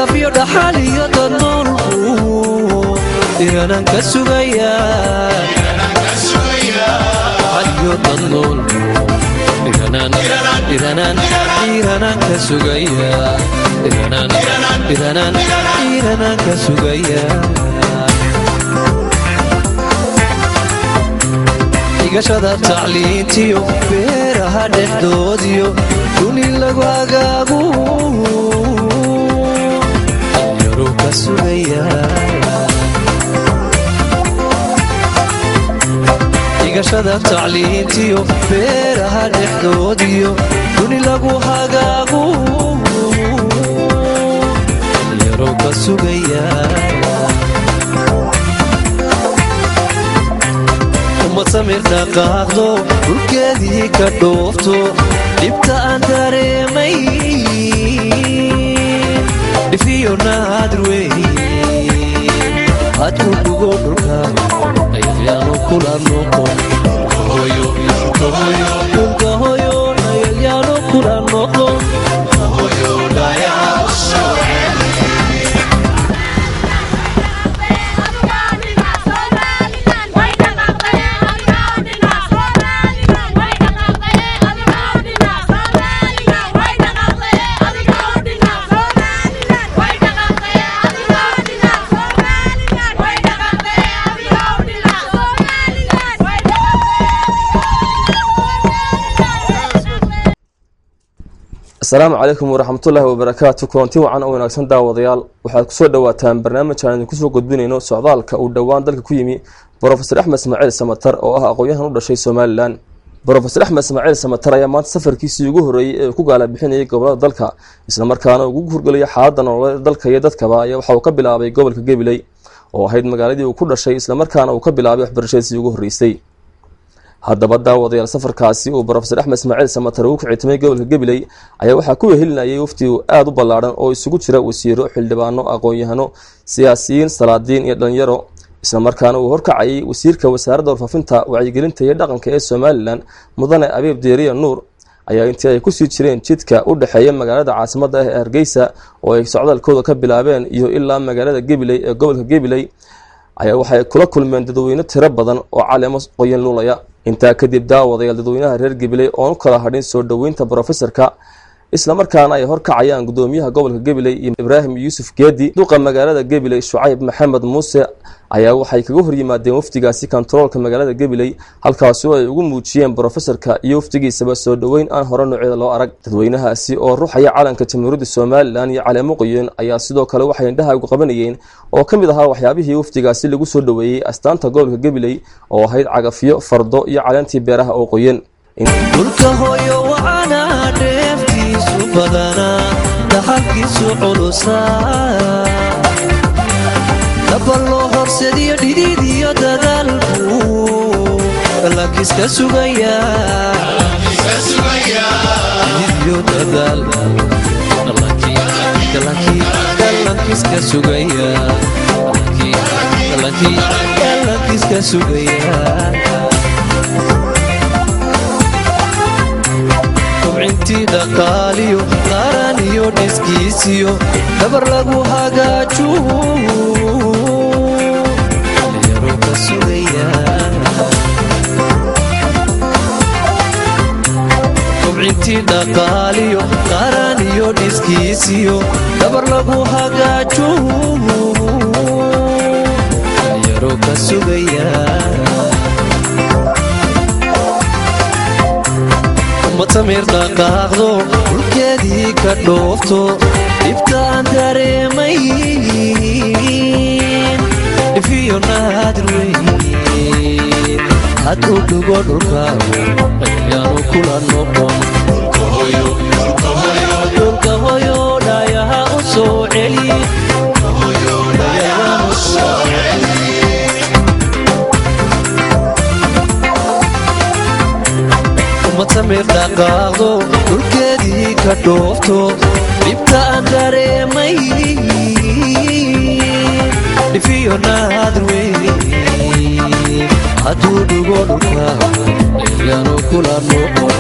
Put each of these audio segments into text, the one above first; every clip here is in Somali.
دافيو دحالي يضنون إيران كسوغيا حالي يضنون إيران كسوغيا إيران كسوغيا igashada tacliintiyo beeraha dhexdoodiyo duni lagu agaagu yaro ka sugaya igashada tacliintiyo beeraha dhexdoodiyo duni lagu agaagu yaro ka sugaya samir dhaqaaqdo dhulkeedii ka dhoofto dhibta aan dareemay dhifiyo naadir weyn had ku dhugo dhulka ayagyaano kula noqon dhulka hoyo ayagyaano kula noqon السلام عليكم ورحمة الله وبركاته. كونتي وعن أو ناقصن داوديال waxaad ku soo dhawaataan barnaamijkan ku soo gudbinayno socdaalka uu dhawaan dalka ku yimi Professor Axmed Ismaaciil Samatar oo ah aqoonyahan u dhashay Soomaaliland. Professor Axmed Ismaaciil Samatar ayaa maanta safarkiisii ugu horeeyay ee ku gaala bixinayay gobolada dalka isla markaana ugu hurgalay xaaladda nololeed dalka iyo dadkaba ayaa waxa uu ka bilaabay gobolka Gabiley oo ahayd magaaladii uu ku dhashay isla markaana uu ka bilaabay waxbarashadiisii ugu horeysay. haddaba daawadayaal safarkaasi uu Professor Axmed Ismaaciil Samatar uu ku ciidamay gobolka Gabiley ayaa waxa ku wehelinayay wafdi aad u ballaaran oo isugu jira wasiiro xildhibaano aqoon-yahano siyaasiyiin salaadiin iyo dhalinyaro isla markaana uu horkacayay wasiirka wasaaradda warfaafinta wacyigelinta iyo dhaqanka ee Soomaaliland mudane Abiib Deeriya Nuur ayaa intii ay ku sii jireen jidka u dhaxeeya magaalada caasimadda ah ee Hargeysa oo ay socdaalkooda ka bilaabeen iyo ilaa magaalada Gabiley ee gobolka Gabiley ayaa waxay kula kulmeen dadweyne tiro badan oo caleemo qoyan luulaya. intaa kadib daawadayaal dadweynaha reer Gabiley oo kala hadhin soo dhaweynta professorka isla markaana ay horkacayaan gudoomiyaha gobolka Gabiley Ibrahim Yuusuf Geedi duqa magaalada Gabiley Shucayb Maxamed Muuse ayaa waxay kaga hor yimaadeen wafdigaasi kontaroolka magaalada Gabiley halkaas oo ay ugu muujiyeen professorka iyo wafdigiisaba soo dhaweyn aan hore nooceeda loo arag. dadweynahaasi oo ruuxaya calanka Jamhuuriyadda Soomaaliland iyo caleemo qoyan ayaa sidoo kale waxay indhaha ugu qabanayeen oo kamid ahaa waxyaabihii wafdigaasi lagu soo dhaweeyay astaanta gobolka Gabiley oo ahayd cagafyo fardo iyo caleentii beeraha oo qoyan. dhulka hooyo waana dheeftiisu badana dhaxalkiisu culusa daballo horseediyo dhidid iyo dadaalku lakiska sugaya dhidid iyo dadaalku lakiska sugaya lakiska sugaya intii dhaqaaliyo qaran iyo dhiskiisiyo dabar lagu hagaajo yaro ka sugaya intii dhaqaaliyo qaran iyo dhiskiisiyo dabar lagu hagaajo yaro ka sugaya samir dhaqaaqdo dhulkeedii ka dhoofto dhibta aan dareemay dhifiyo naadir weyn had u dhugo dhulka ayaanu kula noqon dhulka hoyo dhayaha u soo celi samir dhaqaaqdo dhulkeedii ka dhoofto dhibta aan dareemay dhifiyo naadir weyn hadduu dhugo dhulka ayaanu kula noqon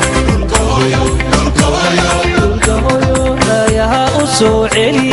dhulka hoyo dhayaha u soo celi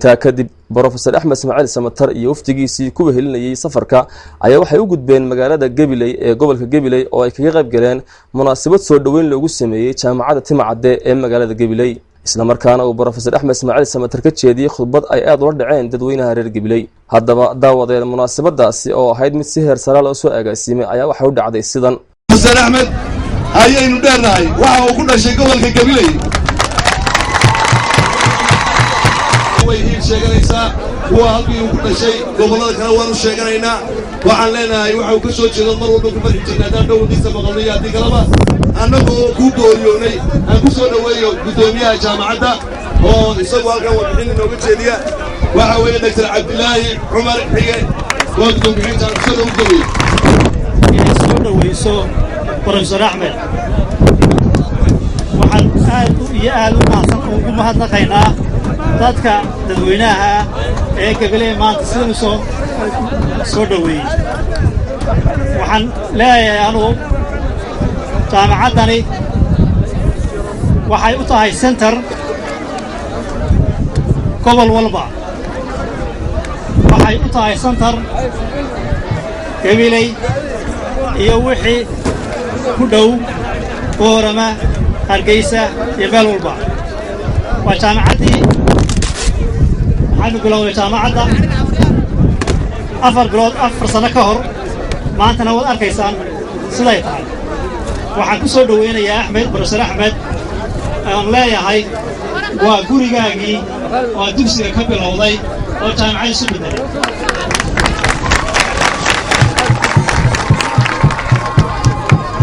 intaa kadib brofesor axmed ismaaciil samatar iyo wafdigiisii kuwa helinayay safarka ayaa waxay u gudbeen magaalada gabiley ee gobolka gabiley oo ay kaga qayb galeen munaasabad soo dhoweyn loogu sameeyey jaamacadda timacadde ee magaalada gabiley isla markaana uu brofesor axmed ismaaciil samatar ka jeediyey khudbad ay aad ula dhaceen dadweynaha reer gabiley haddaba daawadeen munaasabadaasi oo ahayd mid si heer sare loo soo agaasiimay ayaa waxay u dhacday sidan. brofesor axmed ayaynu dheernahay waxa uu ku dhashay gobolka gabiley way sheeganaysaa kuwa halkii uu ku dhashay gobollada kale waanu sheeganaynaa waxaan leenahay waxa uu ka soo jeedo mar walba ku farxi jirnay haddaan dhowrkiisa maqalnay haddii kaleba annagoo ku gooriyoonay aan ku soo dhoweeyo guddoomiyaha jaamacadda oo isagu halkan warbixin inooga jeediya waxa weeye doctor cabdilaahi cumar xige waa guddoomiyiinta aan kusoo dhoweeyo inay soo dhoweyso brofesor axmed waxaan aad iyo aad ugu mahadnaqaynaa dadka dadweynaha ee gabiley maanta sidanu soo dhoweeyey waxaan leeyahay anugu jaamacaddani waxay u tahay center gobol walba waxay u tahay center gabiley iyo wixii ku dhow boorama hargeysa iyo meel walba waa jaamacaddii waxaanu bilownay jaamacadda 4 sano ka hor maantana waad arkaysaan siday tahay waxaan ku soo dhoweynayaa axmed brofesor axmed aan leeyahay waa gurigaagii oo dugsiga ka bilowday oo jaamacad isu bedelay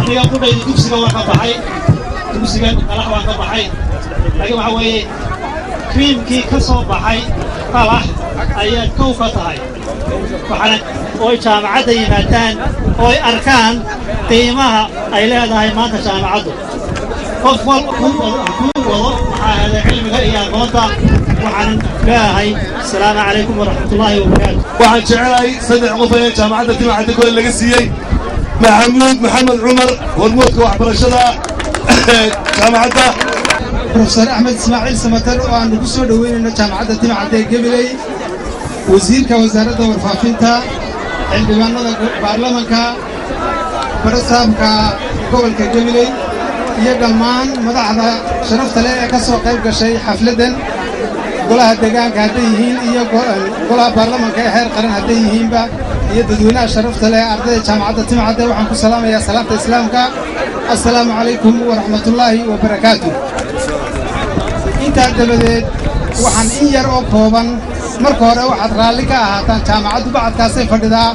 aniga qudhayda dugsiga waan ka baxay dugsiga qalax waan ka baxay laakiin waxa weeye kriimkii ka soo baxay qalax ayaad kow ka tahay waxaana ooy jaamacadda yimaadaan ooy arkaan qiimaha ay leedahay maanta jaamacaddu qof wal kuu wado maxaa ahaaday cilmiga iyo aqoonta waxaan leeyahay asalaamu calaykum waraxmatullaahi wabarakaatu waxaan jecelahay 3 qof ayaa jaamacadda timacadda gole laga siiyey maxamuud maxamed cumar hormuudka waxbarashada jaamacadda brofesor axmed ismaaciil samatar oo aanu ku soo dhoweynayno jaamacadda timacadda ee gabiley wasiirka wasaaradda warfaafinta xildhibaanada baarlamanka barasaabka gobolka gabiley iyo dhammaan madaxda sharafta leh ee ka soo qayb gashay xafladdan golaha deegaanka hadday yihiin iyo golaha baarlamanka ee heer qaran hadday yihiinba iyo dadweynaha sharafta leh ardayda jaamacadda timacadde waxaan ku salaamayaa salaamta islaamka assalaamu calaykum waraxmatullaahi wabarakaatu intaa dabadeed waxaan in yar oo kooban marka hore waxaad raalli ka ahaataan jaamacaddu bacadkaasay fadhidaa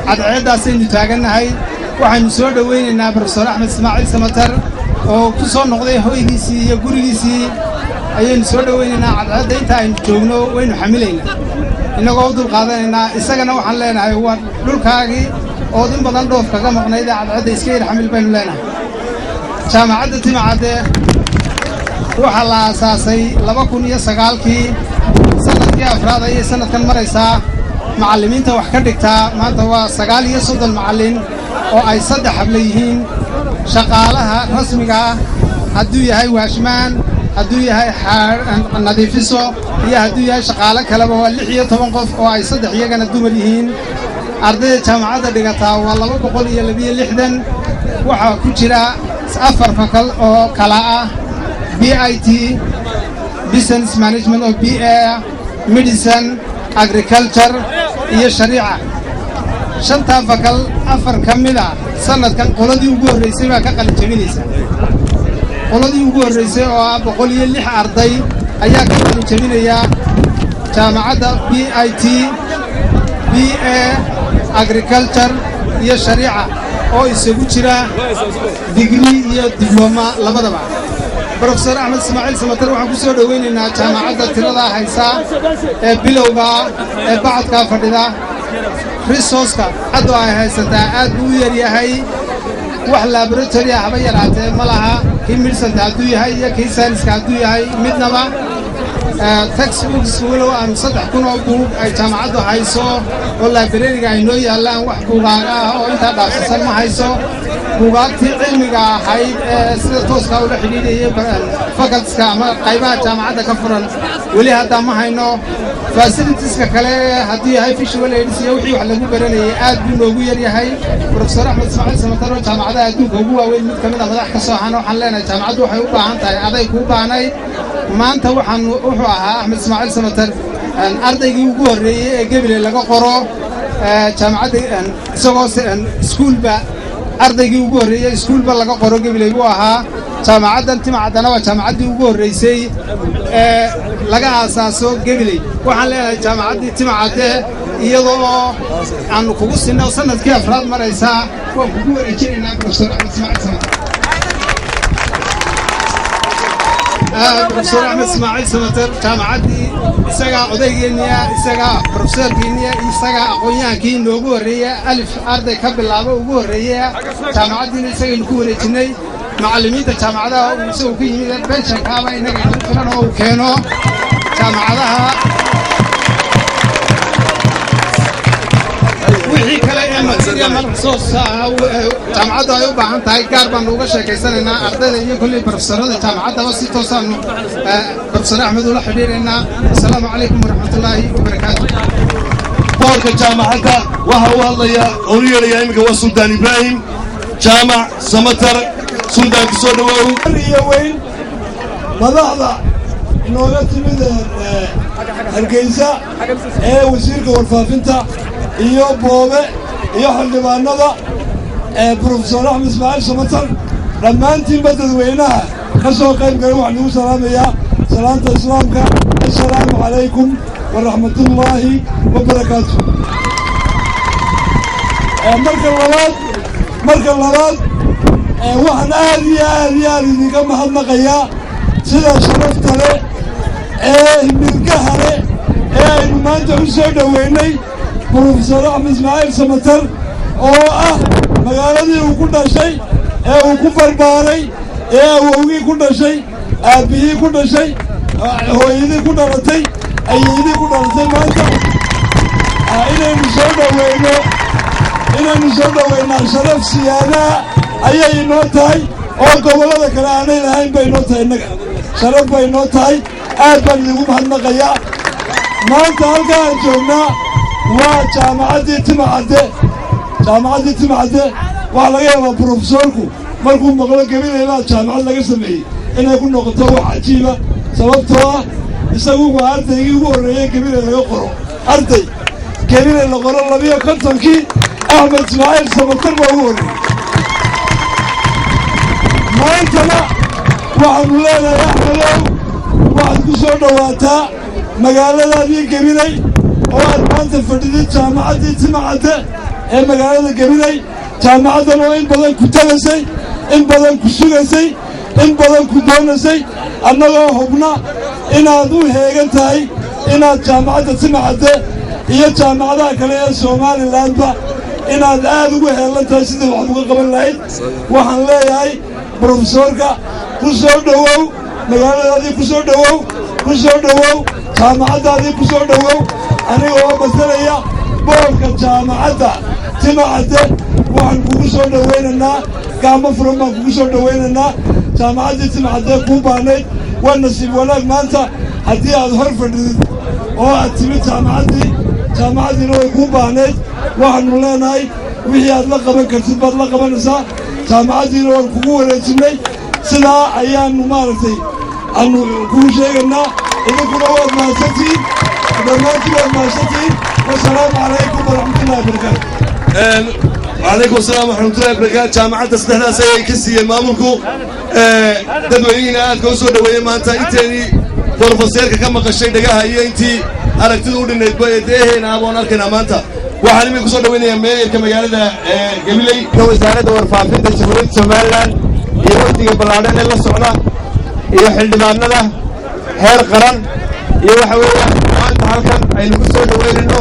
cadceeddaasaynu taagannahay waxaynu soo dhoweynaynaa brofesor axmed ismaaciil samatar oo ku soo noqday hoygiisii iyo gurigiisii ayaynu soo dhoweynaynaa cadceedda inta aynu joogno waynu xamilaynaa innagoo u dulqaadanaynaa isagana waxaan leenahay waa dhulkaagii ood in badan dhoof kaga maqnaydee cadceedda iska yar xamil baynu leenahay jaamacadda timacadde waxaa la aasaasay 2009kii sanadkii afraad ayay sanadkan maraysaa macallimiinta wax ka dhigtaa maanta waa 39 macallin oo ay 3 habla yihiin shaqaalaha rasmiga ah hadduu yahay waashmaan hadduu yahay nadiifiso iyo hadduu yahay shaqaalo kaleba waa 16 qof oo ay 3 iyagana dumar yihiin ardayda jaamacadda dhigataa waa 260 waxaa ku jira 4 fakal oo kala ah BIT Business Management oo BA Medicine Agriculture iyo Shariica 5 fakal 4 ka mid ah sanadkan qoladii ugu horeysay baa ka qalin jabinaysa qoladii ugu horeysay oo ah 106 arday ayaa ka qalin jabinaya jaamacadda BIT BA Agriculture iyo Shariica oo isugu jira degree iyo diploma labadaba brofesor axmed ismaaciil samatar waxaan ku soo dhoweynaynaa jaamacadda tirada haysa ee bilowga ee bacadkaa fadhida resourceka hadda ay haysataa aad buu u yar yahay wax laboratory ah haba yaraatee ma laha kii medicine hadduu yahay iyo kii sayniska hadduu yahay midnaba textbooks walow aan 3,000 oo buug ay jaamacaddu hayso oo librariga ay noo yaallaan wax buugaaga ah oo intaa dhaafsiisan ma hayso buugaagtii cilmiga ahayd ee sida tooska ula xidhiidhayay facultieska ama qaybaha jaamacadda ka furan weli hadda ma hayno fasilitiska kale haddii yahay visual aids iyo wixii wax lagu baranayay aad buu noogu yar yahay professor axmed ismaaciil samatar oo jaamacadaha adduunka ugu waaweyn mid ka mid a madax ka soo hana waxaan leenahay jaamacaddu waxay u baahan tahay aday kuu baahnayd maanta wuxuu ahaa axmed ismaaciil samatar ardaygii ugu horreeyey ee Gabiley laga qoro jaamacadda isagoo iskuulba ardaygii ugu horreeyey iskuulba laga qoro Gabiley buu ahaa jaamacaddan Timacadana waa jaamacaddii ugu horreysay ee laga aasaaso Gabiley waxaan leenahay jaamacaddii Timacadde iyadoo aan kugu sinno sanadkii afraad maraysa waan kugu wareejinaynaa professor Axmed Ismaaciil Samatar professor Axmed Ismaaciil Samatar jaamacaddii isagaa odaygeeniya isagaa professorkiiniya isagaa aqoon-yahankii noogu horreeya alif arday ka bilaabo ugu horreeya jaamacaddiina isagaynu ku wareejinay macallimiinta jaamacadaha uu isagu ka yimid benshankaaba innaga inuu filan oo uu keeno jaamacadaha wixii kale ee material resource jaamacaddu ay u baahan tahay gaar baanu uga sheekaysanaynaa ardayda iyo kulli professorada jaamacaddaba si toosaanu professor axmed ula xidhiidhaynaa assalaamu calaykum waraxmatullaahi wabarakaatu boorka jaamacadda waxa uu hadlayaa oo u yeedhayaa iminka waa suldaan ibraahim jaamac samatar suldaanka soo dhawaaw iyo weyn madaxda inooga timid hargeysa ee wasiirka warfaafinta iyo boobe iyo xildhibaanada professor axmed ismaaciil samatar dhammaantiinba dadweynaha ka soo qayb galay waxaan ugu salaamayaa salaanta islaamka assalaamu calaykum waraxmatullaahi wabarakaatu marka labaad waxaan aad iyo aad idinka mahadnaqayaa sida sharafta leh ee milgaha leh ee aynu maanta u soo dhoweynay professor axmed ismaaciil samatar oo ah magaaladii uu ku dhashay ee uu ku barbaaray ee awowgii ku dhashay aabbihii ku dhashay hooyadii ku dhalatay ayeydii ku dhalatay maanta inaynu soo dhoweynaa sharaf siyaadaha ayay inoo tahay oo gobollada kale aanay lahayn bay inoo tahay innaga sharaf bay inoo tahay aad baan idinku mahadnaqayaa maanta halkaa aan joognaa waa jaamacaddii Timacadde waxaa laga yaabaa professorku markuu maqlo Gabiley baa jaamacad laga sameeyey inay ku noqoto wax cajiiba sababtoo ah isagu waa ardaygii ugu horreeyey Gabiley laga qoro arday Gabiley la qoro 52kii axmed ismaaciil samatar baa ugu horreeyey maantana waxaanu leenahay axmedow waxaad ku soo dhowaataa magaaladaadii Gabiley oo aad maanta fadhidid jaamacaddii Timacadde ee magaalada Gabiley jaamacaddan oo in badan ku tagasay in badan ku sugaysay in badan ku doonaysay annagoo hubna inaad u heegan tahay inaad jaamacadda Timacadde iyo jaamacadaha kale ee Somalilandba inaad aad ugu heelan tahay sidii wax uga qaban lahayd waxaan leeyahay professorka ku soo dhowow magaaladaadii ku soo dhowow jaamacaddaadii ku soo dhowow aniga oo masalaya boorka jaamacadda Timacadde waxaan kugu soo dhowaynaynaa gacmo furan baan kugu soo dhowaynaynaa jaamacaddii Timacadde kuu baahnayd waa nasiib wanaag maanta haddii aad hor fadhidid oo aad timid jaamacaddiina way kuu baahnayd waxaanu leenahay wixii aad la qaban kartid baad la qabanaysaa jaamacaddiina waan kugu wareejinnay sidaa ayaannu maaragtay aanu kuu sheegaynaa idinkuna waad mahadsantihiin dhammaantiin waad mahadsantihiin wasalaamu calaykum waraxmatullahi wabarakaatu وعليكم السلام ورحمة الله وبركاته جامعة سدحنا سيئي كسي الماملكو دادوينينا كوسو دوين مانتا انتيني بروفيسورka ka maqashay dhagaha iyo intii aragtida u dhinayd baydeen aboon arkayna maanta waxaan imid ku soo dhaweynaya meeyarka magaalada Gabiley ka wasaaradda warfaafinta Jamhuuriyadda Somaliland iyo waqtiga ballaaran ee la socda iyo xildhibaanada heer qaran iyo waxa weeyaan maanta halkan aynu ku soo dhaweynayno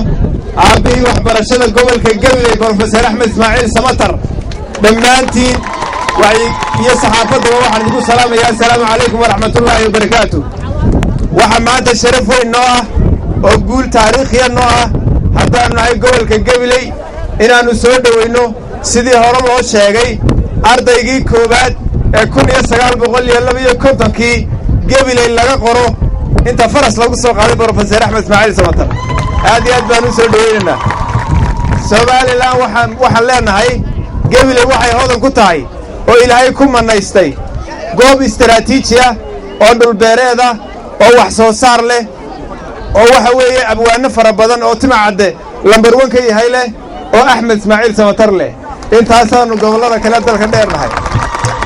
aabihii waxbarashada gobolka Gabiley professor Axmed Ismaaciil Samatar dhammaantiin iyo saxaafadda waxaan idinku salaamayaa assalaamu calaykum waraxmatullaahi wabarakaatu waxa maanta sharaf weyn noo ah oo guul taariikhiya noo ah haddaanu nahay gobolka Gabiley inaannu soo dhoweyno sidii hore loo sheegay ardaygii koowaad ee 1952 gabiley laga qoro inta faras lagu soo qaaday Professor Axmed Ismaaciil Samatar aad iyo aad baan u soo dhaweynaynaa Soomaaliland waxaan leenahay gabiley waxay hodan ku tahay oo Ilaahay ku manaystay goob istiraatiiji ah oo dhul beereed ah oo wax soo saar leh oo waxa weeye abwaano fara badan oo timacade lambar 1 ka yahay leh oo Axmed Ismaaciil Samatar leh intaasaan gobolada kala dalka dheernahay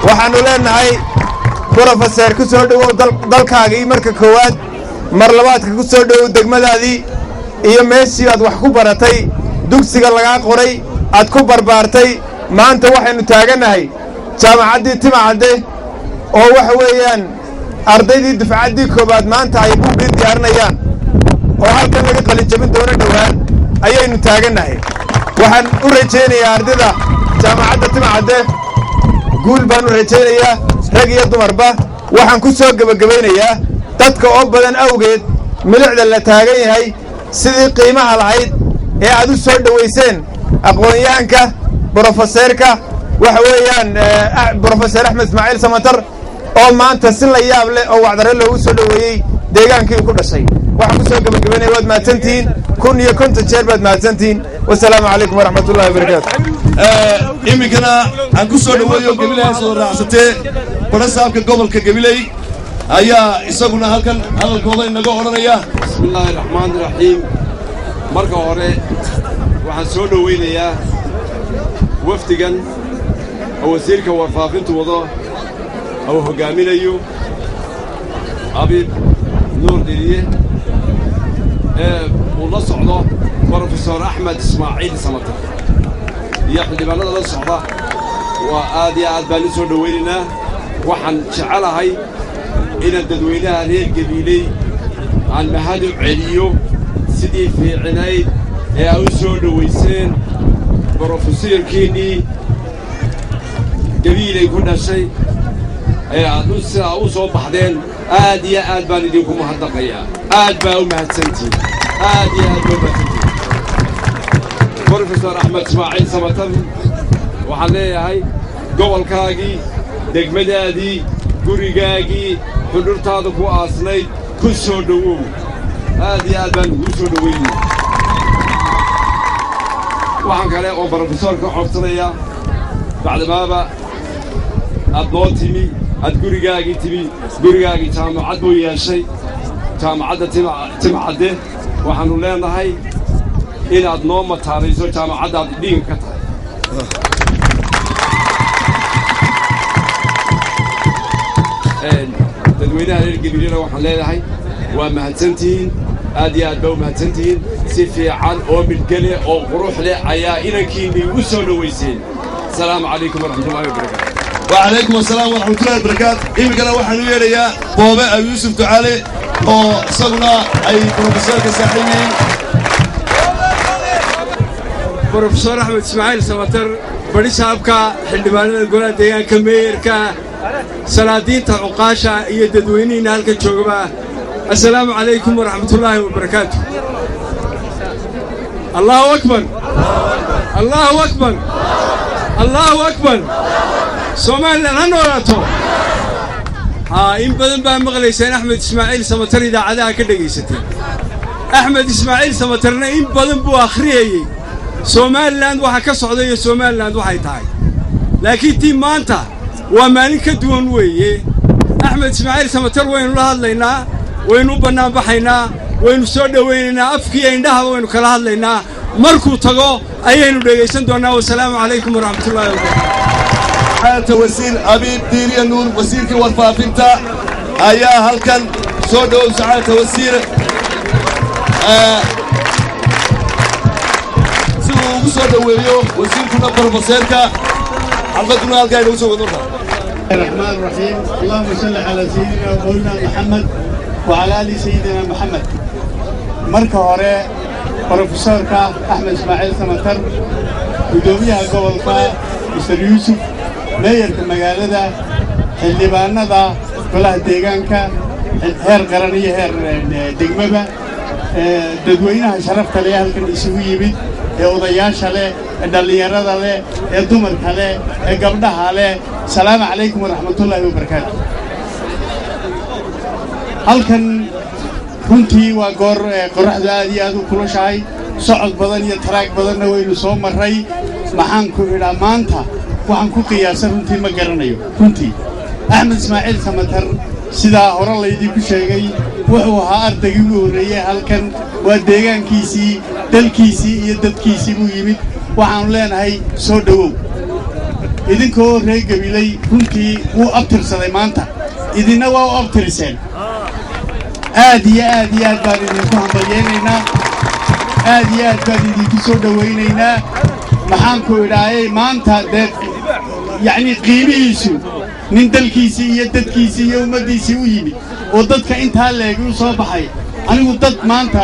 waxaanu leenahay Professor ku soo dhawow dalkaagii marka koowaad mar labaadka ku soo dhawow degmadaadii iyo meeshii aad wax ku baratay dugsiga laga qoray aad ku barbaartay maanta waxaynu taaganahay jaamacaddii timacade oo waxa weeyaan ardaydii dufcaddii koobaad maanta ay buuggii diyaarinayaan oo halkan laga qalin jabin doono dhowaan ayaynu taaganahay waxaan u rajaynayaa ardayda jaamacadda timacade guul baan u rajaynayaa rag iyo dumarba waxaan ku soo gabagabaynayaa dadka oo badan awgeed milicda la taagan yahay sidii qiimaha lahayd ee aad u soo dhaweyseen aqoon-yahanka brofeseerka waxa weeyaan Professor Axmed Ismaaciil Samatar oo maanta si la yaab leh oo wacdare loogu soo dhaweeyay deegaankii ku dhashay waxaan ku soo gabagabaynay waad mahadsantihiin kun iyo konta jeer baad mahadsantihiin wassalaamu calaykum waraxmatullaahi wabarakaatu iminkana aan ku soo dhaweeyo Gabiley soo raacsatee barasaabka gobolka Gabiley ayaa isaguna halkan hadalkooda inaga oranaya bismillaahir rahmaanir rahiim marka hore waxaan soo dhaweynayaa wafdigan oo wasiirka warfaafintu wado oo hogaaminayo Abiib Nuur Diriye uu la socdo Professor Axmed Ismaaciil Samatar iyo xildhibaanada la socda waa aad iyo aad baan u soo dhaweynaynaa waxaan jecelahay inaan dadweynaha reer Gabiley aan mahad u celiyo sidii fiicnayd ee ay u soo dhaweyseen professorkiinii Gabiley ku dhashay ee aad u soo baxdeen aad iyo aad baan idinku mahadnaqayaa aad baa u mahadsantihiin aad iyo aad baa u mahadsantihiin Professor Axmed Ismaaciil Samatar waxaan leeyahay gobolkaagii degmadaadii gurigaagii xudurtaada ku aasnayd ku soo dhawow aad iyo aad baan ugu soo dhaweynaa waxaan kale oo professorka codsanaya bacdamaaba aad noo timi aad gurigaagii timi gurigaagii jaamacad buu yeeshay jaamacadda timacade waxaanu leenahay inaad noo mataanayso jaamacaddaad dhiinka ka tahay dadweynaha reer Gabileyna waxaan leedahay waa mahadsantihiin aad iyo aad baa u mahadsantihiin si fiican oo midgale oo qurux leh ayaa inankiinii u soo dhaweyseen asalaamu calaykum waraxmatullaahi wabarakaatu وعليكم السلام ورحمة الله وبركاته إمكنا وحن ويريا بابا أبو يوسف تعالى أو صغنا أي بروفيسور كساحيين بروفيسور أحمد إسماعيل سماتر بدي سابقا حلبانا الجولة ديان كمير كا سلادين تعقاشة يددويني نالك الشوغبا السلام عليكم ورحمة الله وبركاته الله أكبر الله أكبر الله أكبر Somaliland ha noolaato in badan baa maqlayseen Axmed Ismaaciil Samatar idaacadaha ka dhageysatay Axmed Ismaaciil Samatarna in badan buu akhriyay Somaliland waxa ka socday iyo Somaliland waxay tahay laakiin tii maanta waa maalin ka duwan weeye Axmed Ismaaciil Samatar waynu la hadlaynaa waynu banaan baxaynaa waynu soo dhaweynaynaa afkii indhaha waynu kala hadlaynaa markuu tago ayaynu dhageysan doonaa wassalaamu calaykum waraxmatullaahi wabarakaatu وسير أبيب ديري النور وسير كي ورفافنتا أيا هلكن سودو سعادة وسير سودو ويو وسير كنا بروفيسوركا حلقتنا هلكن وسو ودورنا الرحمن الرحيم اللهم صل على سيدنا ومولانا محمد وعلى آل سيدنا محمد marka hore Professorka Axmed Ismaaciil Samatar gudoomiyaha gobolka Mr. Yusuf mayorka magaalada xildhibaanada golaha deegaanka heer qaran iyo heer degmada dadweynaha sharafta leh halkan isugu yimid ee odayaasha leh ee dhallinyarada leh ee dumarka leh ee gabdhaha leh salaamu calaykum waraxmatullaahi wabarakaatu halkan runtii waa goor qorraxdu aad iyo aad u kulushahay socod badan iyo taraag badanna waynu soo marray maxaan ku idhaa maanta waxaan ku qiyaasa runtii ma garanayo runtii axmed ismaaciil samatar sidaa hore laydinku sheegay wuxuu ahaa ardaygii ugu horreeyey halkan waa deegaankiisii dalkiisii iyo dadkiisii buu yimid waxaannu leenahay soo dhowow idinkoo reer gabiley runtii wuu abtirsaday maanta idinna waa u abtiriseen aad iyo aad iyo aad baan idinku hambalyaynaynaa aad iyo aad baan idinku soo dhowaynaynaa maxaanku idhaayay maanta dee yacnii qiimihiisu nin dalkiisii iyo dadkiisii iyo ummaddiisii u yimid oo dadka intaa leegi u soo baxay anigu dad maanta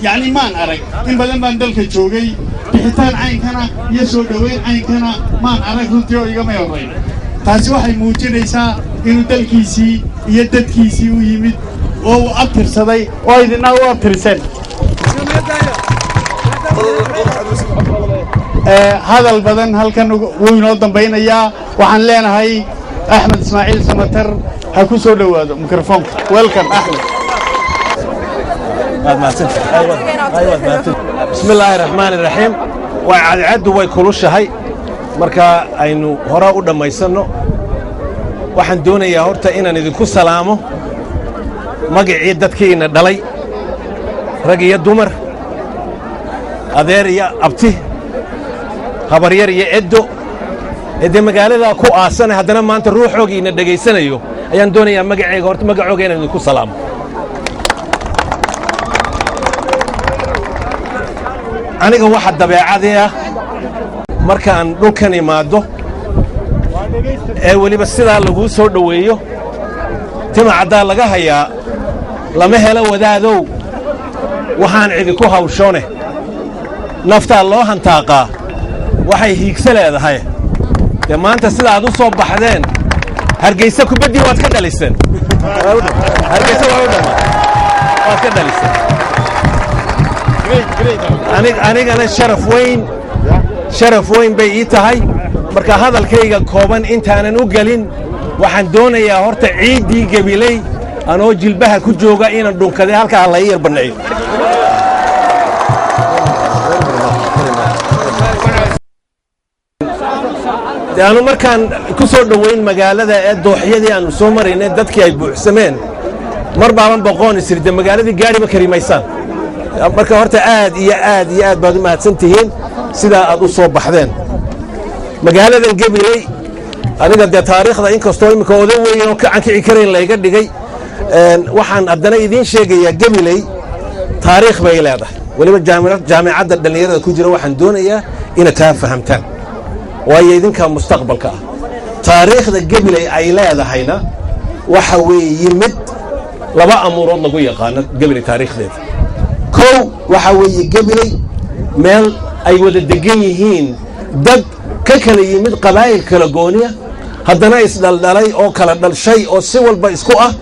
yacnii maan arag in badan baan dalka joogay bixitaan caynkana iyo soo dhowayn caynkana maan arag runtii oo igama horrayn taasi waxay muujinaysaa inuu dalkiisii iyo dadkiisii u yimid oo uu abtirsaday oo idinna u abtiriseen hadal badan halkan wuu inoo dambaynayaa waxaan leenahay axmed ismaaciil samatar ha ku soo dhowaado mikrofoonka welcome axmed بسم الله الرحمن الرحيم وعد way kulushahay marka aynu hore u dhameysano waxaan doonayaa horta inaan idinku salaamo magacii dadkiina dhalay rag iyo dumar adeer iyo abti habaryar iyo eddo ee magaalada ku aasan haddana maanta ruuxoogiina dhageysanayo ayaan doonayaa magacayga horta magacooga inaan idinku salaamo aniga waxa dabeecadii ah markaan dhulkan imaado ee weliba sidaa laguu soo dhoweeyo timacaddaa laga hayaa lama helo wadaadow waxaan idinku hawshoone naftaa loo hantaaqaa waxay hiigsa leedahay dee maanta sidaaad u soo baxdeen hargeysa kubaddii waad ka dhaliseen hargeysa waad ka dhaliseen anigana sharaf weyn bay ii tahay marka hadalkayga kooban intaanan u gelin waxaan doonayaa horta ciiddii gabiley anoo jilbaha ku jooga inaan dhunkaday halkaa la ii yar bannaciyo aanu markaan ku soo dhowayn magaalada ee dooxyadii aanu soo maraynay dadkii ay buuxsameen mar baaban boqoon isirde magaaladii gaadhiba karimaysaan marka horta aad iyo aad iyo aad baad u mahadsan tihiin sidaa aad u soo baxdeen magaaladan gabiley aniga dee taariikhda inkastoo imminka odan weyn oo kacan kici karayn layga dhigay waxaan haddana idiin sheegayaa gabiley taariikh bay leedahay weliba jaamicadda dhallinyarada ku jira waxaan doonayaa inaad taa fahamtaan waayo idinkaa mustaqbalka ah taariikhda gabiley ay leedahayna waxa weeye mid laba amuurood lagu yaqaano gabiley taariikhdeeda kow waxa weeye gabiley meel ay wada degan yihiin dad ka kala yimid qabaa'il kala gooniya haddana isdhaldhalay oo kala dhalshay oo si walba isku ah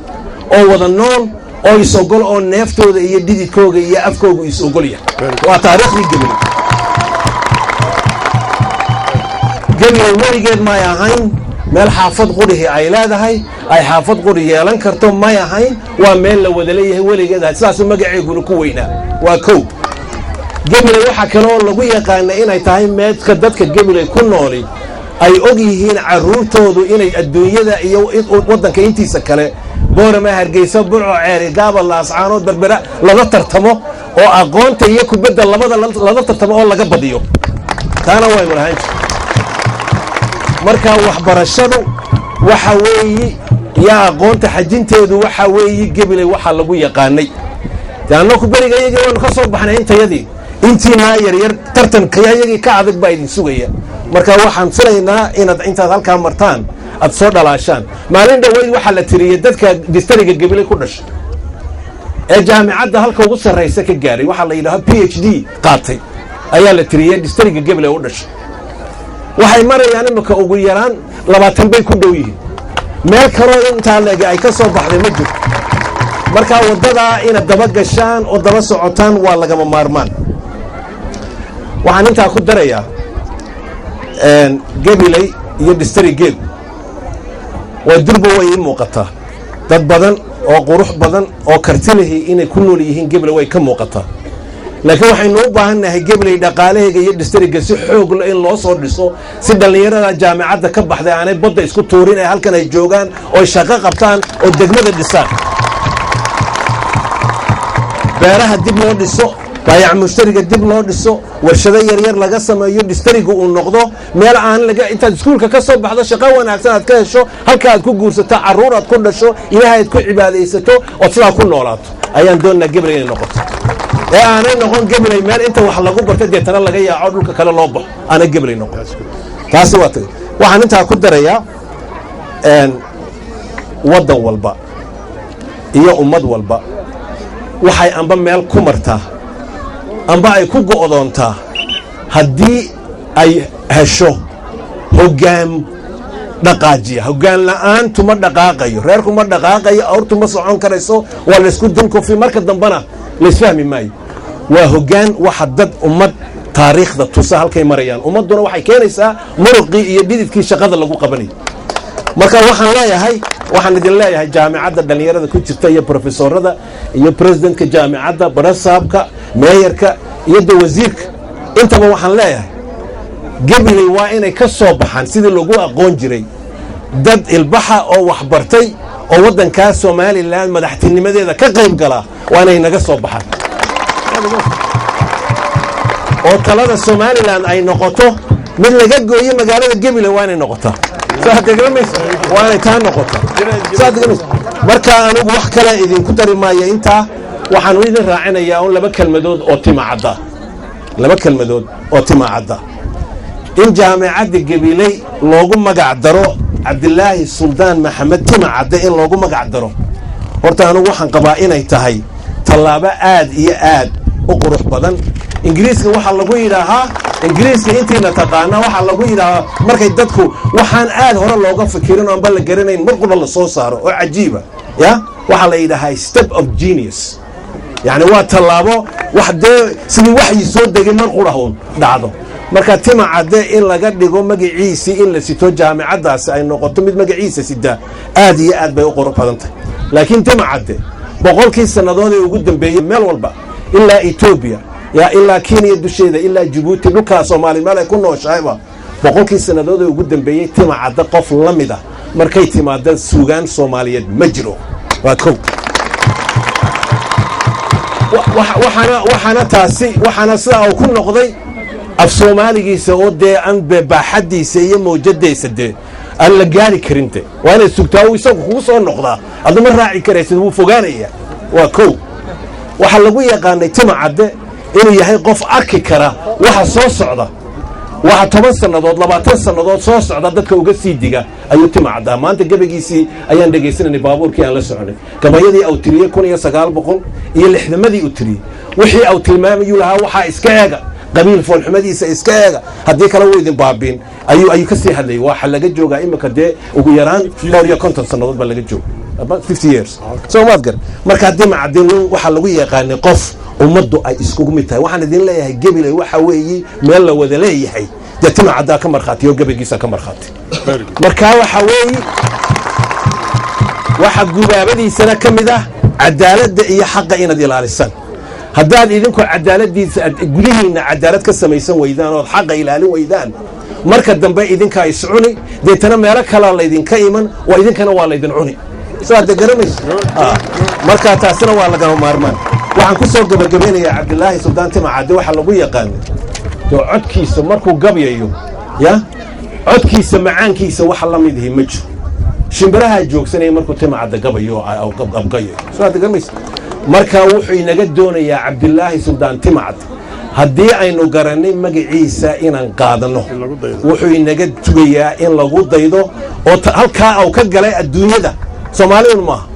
oo wada nool oo is-ogol oo neeftooda iyo dhididkooga iyo afkoogu is-ogol yahay waa taariikhdii gabiley gabiley weligeed may ahayn meel xaafad qurihii ay leedahay ay xaafad quri yeelan karto may ahayn waa meel la wada leeyahay weligeed sidaasuu magaceeguna ku weynaa waa kow gabiley waxaa kaleoo lagu yaqaana inay tahay meedka dadka gabiley ku nooli ay og yihiin carruurtoodu inay adduunyada iyo waddanka intiisa kale boorama hargeysa burco ceeri gaaba laascaanood berbera laga tartamo oo aqoonta iyo kubadda labada laga tartamo oo laga badiyo taana waynu lahayn marka waxbarashadu waxa weeye iyo aqoonta xajinteedu waxa weeye gabiley waxa lagu yaqaanay annaku beriga iyagii waanu ka soo baxnay intayadii intiinaa yaryar tartankayagii ka adag baa idin sugaya marka waxaan filaynaa inaad intaad halkaa martaan aad soo dhalaashaan maalin dhoweyd waxaa la tiriyey dadka distariga gabiley ku dhashay ee jaamicadda halka ugu sarraysa ka gaaray waxaa la yidhaha PhD qaatay ayaa la tiriyey distariga gabiley u dhashay waxay marayaan imika ugu yaraan 20 bay ku dhow yihiin meel kaloo intaa leega ay ka soo baxday ma jirto markaa waddadaa inaad daba gashaan oo daba socotaan waa lagama maarmaan. waxaan intaa ku darayaa gabiley iyo distrigeel waa durba way ii muuqataa dad badan oo qurux badan oo kartilihii inay ku nool yihiin gabiley way ka muuqataa, laakiin waxaynu u baahannahay gabiley dhaqaalahayga iyo distriga si xoog leh in loo soo dhiso si dhallinyarada jaamacadda ka baxday aanay badda isku tuurin ee halkan ay joogaan oo shaqo qabtaan oo degmada dhisaan, beeraha dib loo dhiso, baayac mushtariga dib loo dhiso, warshado yaryar laga sameeyo, distriga uu noqdo meel aan intaad iskuulka ka soo baxdo shaqo wanaagsan aad ka hesho, halka aad ku guursato, carruur aad ku dhasho, ilaahay aad ku cibaadaysato oo sidaa ku noolaato ayaan doonnaa gabiley inay noqoto, ee aanay noqon gabiley meel inta wax lagu barto deetana laga yaaco dhulka kale loo baxo aanay gabiley noqon. taasi waa tay. waxaan intaa ku darayaa waddan walba iyo ummad walba waxay amba meel ku martaa amba ay ku go'doontaa haddii ay hesho hoggaan dhaqaajiya. hoggaan la'aantu ma dhaqaaqayo, reerku ma dhaqaaqayo, awrtu ma socon karayso, waa laysku dulkufi, marka dambena laysfahmi maayo. waa hoggaan waxa dad ummad taariikhda tusa halkay marayaan, ummadduna waxay keenaysaa muruqii iyo dhididkii shaqada lagu qabanayo. marka waxaan idin leeyahay jaamacadda dhallinyarada ku jirta iyo profesorada iyo presidentka jaamacadda, barasaabka, meeyarka iyo da wasiirka, intaba waxaan leeyahay gabiley waa inay ka soo baxaan sidii lagu aqoon jiray dad ilbaxa oo waxbartay oo waddankaa somalilan madaxtinimadeeda ka qayb galaa, waa inay naga soo baxaan oo talada somalilan ay noqoto mid laga gooyo magaalada gabiley, waa inay noqotaa waa inay taa noqoto. marka anigu wax kale idinku dari maayo intaa, waxaan idin raacinayaa un laba kelmadood oo timacadda in jaamacadda gabiley loogu magac daro cabdilaahi suldaan maxamed timacadde in loogu magac daro. horta anigu waxaan qabaa inay tahay tallaabo aad iyo aad u qurux badan. ingiriiska waxaa lagu yidhaahaa, ingiriiska intiina taqaana waxaa lagu yidhaahaa markay dadku waxaan aad hore looga fikirin amba la garanayn mar qura la soo saaro oo cajiiba, ya waxaa la yidhaahaa step of genius, yani waa tallaabo wax dee sidii waxyi soo degay mar qurahuun dhacdo. marka timacadde in laga dhigo magaciisii in la sito jaamacaddaasi ay noqoto mid magaciisa sidaa aad iyo aad bay u qurux badan tahay. laakiin timacadde boqolkii sannadood ee ugu dambeeyey meel walba ilaa etoobiya yaa ilaa kenya dusheeda ilaa jabuuti dhulkaa soomaaliya meel ay ku nooshahayba boqolkii sannadood ee ugu dambeeyey timacadde qof la mid ah markay timaadda suugaan soomaaliyeed ma jiro. waa kow. waxaana sidaa uu ku noqday af soomaaligiisa oo dee aan baaxaddiisa iyo mawjadaysa dee aan la gaari karin de waa inaad sugtaa uu isagu kugu soo noqdaa, aduma raaci karaysid, wuu fogaanaya. waa kow. waxaa lagu yaqaanay timacadde inuu yahay qof arki kara waxa soo socda, waxa 10 sannadood 20 sannadood soo socda dadka uga sii diga ayuu timacaddaa. maanta gabagiisii ayaan dhegaysananay baabuurkii aan la soconay, gabayadii au tiriyey 1900 iyo 60madii u tiriyey, wixii au tilmaamayuu lahaa waxaa iska eega qabiil foolxumadiisa iska eega, haddii kale wuu idin baabiin ayuu ka sii hadlayay. waxa laga joogaa imika dee ugu yaraan 50 sannadood baa laga jooga, about 50 years. soo maad gar. marka timacadde waxaa lagu yaqaanay qof ummaddu ay iskugu mid tahay. waxaan idin leeyahay gabiley waxa weeye meel la wada leeyahay, dee timacaddaa ka markhaati oo gabaygiisa ka markhaati. marka waxa weeye waxa gubaabadiisana ka mid ah cadaaladda iyo xaqa inaad ilaalisaan. haddaad idinku cadaaladiisa gudihiinna cadaalad ka samaysan weydaan ood xaqa ilaalin weydaan, marka dambe idinkaa iscuni, deetana meelo kalaa laydinka iman, waa idinkana waa laydin cuni. saad garanayso marka taasina waa lagama maarmaan. waxaan ku soo gabagabeynayaa cabdilaahi suldaan timacadde waxaa lagu yaqaanay dee codkiisa markuu gabyayo, ya codkiisa macaankiisa waxa la mid ihi ma jiro. shimbiraha joogsanaya markuu timacadde gabayo oo abgayo. saad garanayso marka wuxuu inaga doonayaa cabdilaahi suldaan timacadde haddii aynu garannay magaciisa inaan qaadanno, wuxuu inaga tugayaa in lagu daydo oo halkaa uu ka galay adduunyada soomaaliyun maaha.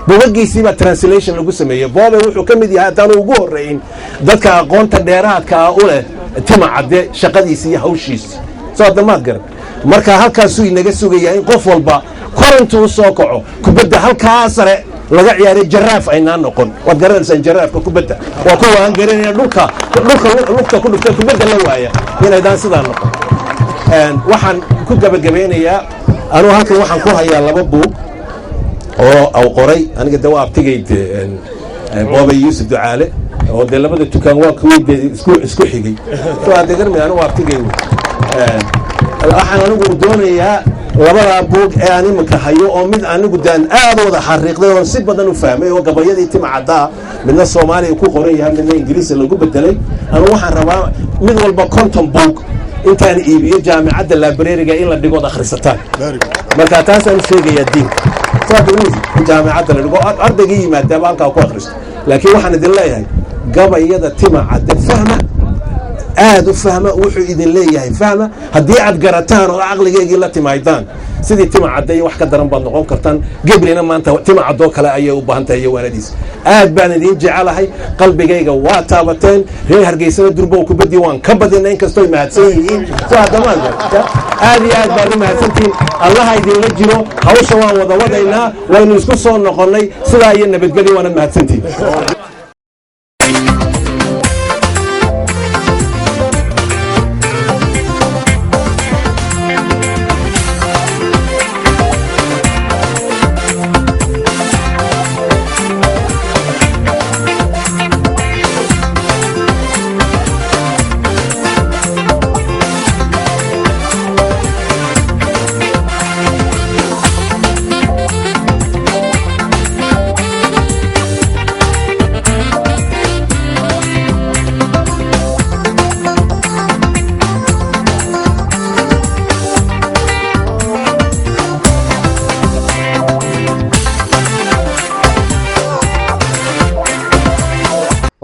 buugagiisii baa translation lagu sameeyey. boobe wuxuu ka mid yahay haddaanu ugu horrayn dadka aqoonta dheeraadka ah u leh timacadde shaqadiisa iyo hawshiisa. soo damaad garan. marka halkaasuu inaga sugayaa in qof walba korintuu soo kaco kubadda halkaa sare laga ciyaaray jaraaf aynaan noqon waad garanaysaan jaraafka kubadda waa kuwa aan garanayna dhulka lugta ku dhuftay kubadda la waaya inaydaan sidaa noqon waxaan ku gabagabeynayaa anuu halkan waxaan ku hayaa 2 buug oo aw qoray aniga de waa abtigayd boobay yuusuf ducaale oo de labada tukaan waa kuwii isku xigay soo aad garmay anuu waa abtigay waxaan anigu doonayaa labada buug ee aan iminka hayo oo mid anigu daan aad wada xariiqday oo si badan u fahmay oo gabayadii timacada midna Soomaaliya ku qoran yahay midna Ingiriisi lagu bedelay anu waxaan rabaa mid walba 50 buug intaan iibiyo jaamacadda library-ga in la dhigo akhrisataan marka taas aan sheegaya diin sababtoo jaamacadda la dhigo ardayga yimaada halka ku akhristo laakiin waxaan idin leeyahay gabayada timacada fahma aad u fahma wuxuu idin leeyahay fahma haddii aad garataan oo aqligeegii la timaydaan sidii timacada wax ka daran baad noqon kartaan gablina maanta timacado kale ayay u baahan tahay waanadiis aad baan idin jecelahay qalbigayga waa taabateen reer Hargeysa durbo ku badii waan ka badinay inkastoo mahadsan yihiin soo hadamaad aad iyo aad baan mahadsantiin Allah idin la jiro hawsha waan wada wadaynaa waynu isku soo noqonay sidaa iyo nabadgelyo waan mahadsantiin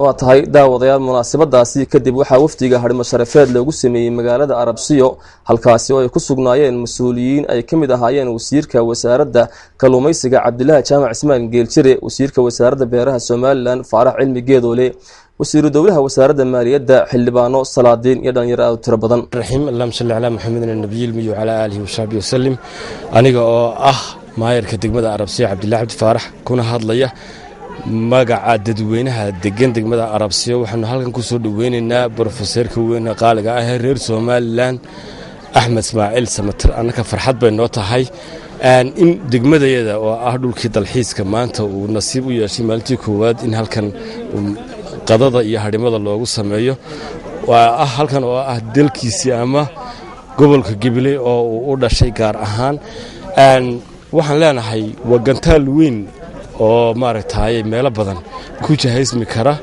waa tahay daawadayaal munaasabadaasi kadib waxaa wafdiga harimo sharafeed loogu sameeyay magaalada Arabsiyo halkaasi oo ay ku sugnaayeen mas'uuliyiin ay kamid ahaayeen wasiirka wasaaradda kalluumaysiga Cabdilaahi Jaamac Ismaan Geeljire wasiirka wasaaradda beeraha Soomaaliland Faarax Cilmi Geedoole wasiiru dawlaha wasaaradda maaliyadda xildhibaano salaadiin iyo dhalinyaro tiro badan rahiim allahumma salli ala muhammadin nabiyil miyu ala alihi wa sahbihi wasallim aniga oo maayirka degmada Arabsiyo Cabdilaahi Cabdi Faarax kuna hadlaya magaca dadweynaha degan degmada Arabsiyo waxaanu halkan ku soo dhaweynaynaa professorka weyn qaaliga ah reer Soomaaliland Axmed Ismaaciil Samatar anaka farxad bay noo tahay in degmadayada oo dhulkii dalxiiska maanta uu nasiib u yeeshay maalintii koowaad in halkan qadada iyo harimada loogu sameeyo waa halkan oo dalkiisi ama gobolka Gibiley oo uu u dhashay gaar ahaan waxaan leenahay waa gantaal weyn oo maaragtay meelo badan ku jahaysmi kara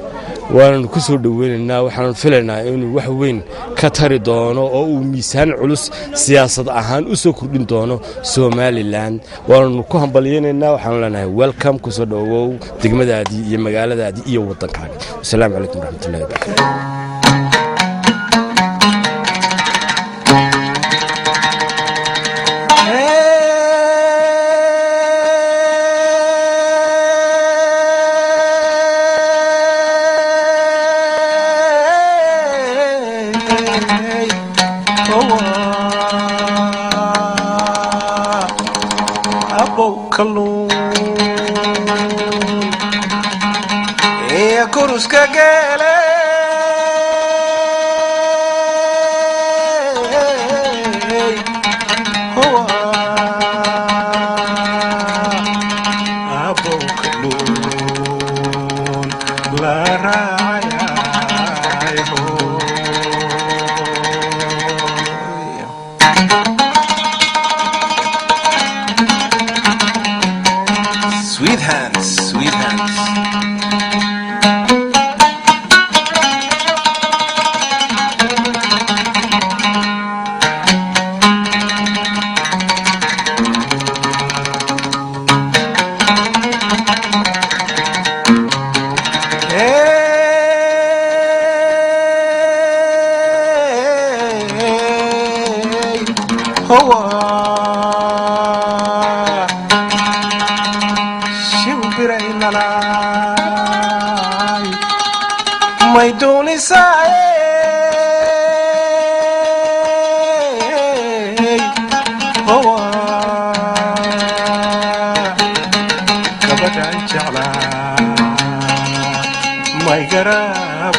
waanu ku soo dhaweynaynaa waxaan filaynaa inuu wax weyn ka tari doono oo uu miisaan culus siyaasad ahaan u soo kordhin doono Soomaaliland waanu ku hambalyeynaa waxaan leenahay welcome ku soo dhawow degmadaadii iyo magaaladaadii iyo wadankaaga assalaamu calaykum waraxmatullaahi wabarakaatuh Sweet hands, sweet hands. my garab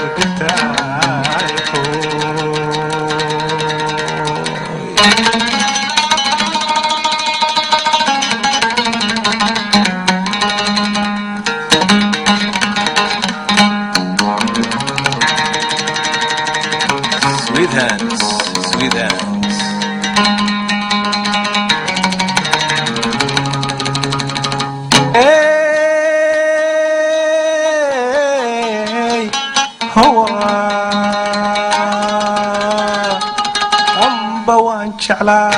Sweet hands, sweet hands. Hey, Hawa, Amba wan jeclaa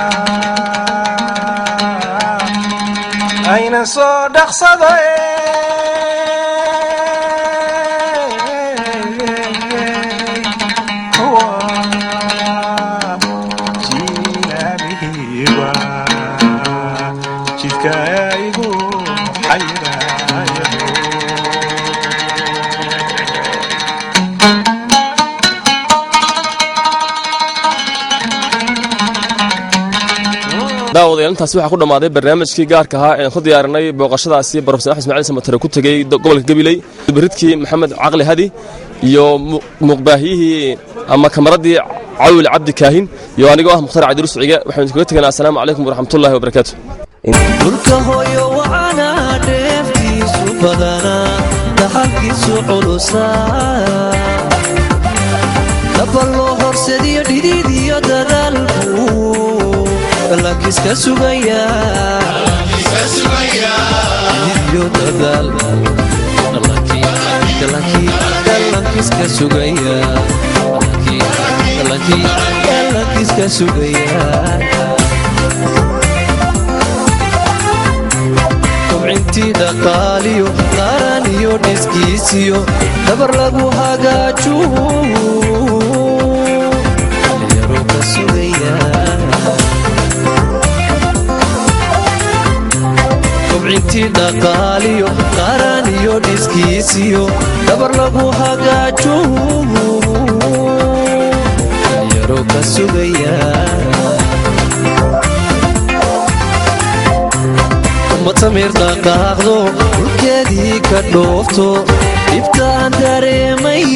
ayna soo dhaqsaday daawadayaal intaasi waxaa ku dhammaaday barnaamijkii gaarka ahaa ee ku diyaarinay booqashadaasi Professor Axmed Ismaaciil Samatar ku tagay gobolka Gabiley baridkii Maxamed Caqli Hadi iyo muqbaahiyihii ama kamaradii Cawil Cabdi Kaahin iyo anigoo ah Mukhtar Cabdi Rusciga waxaan kaga tagnaa assalaamu calaykum waraxmatullaahi wabarakaatuh dhulka hooyo waana dheeftiisu badana dhaxalkiisu culusaa dabaloo horsediyo dhidiidiyo dadaalku lakiska sugaya dhidiidiyo dadaal lakiska sugaya lakiska sugaya intii dhaqaaliyo qaran iyo dhiskiisiyo dabar lagu hagaaju dhalinyaro ka sugaya kobcintii dhaqaaliyo qaran iyo dhiskiisiyo dabar lagu hagaaju dhalinyaro ka sugaya matamir dhaqaaqdo dhulkeedii ka dhoofto dhibtaan dareemayn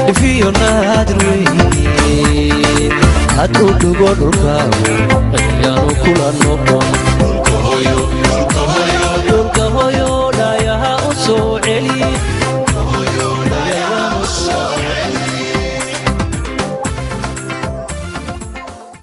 dhifiyo naadir weyn had u dhugo dhulkaagu ayaanu kula noqon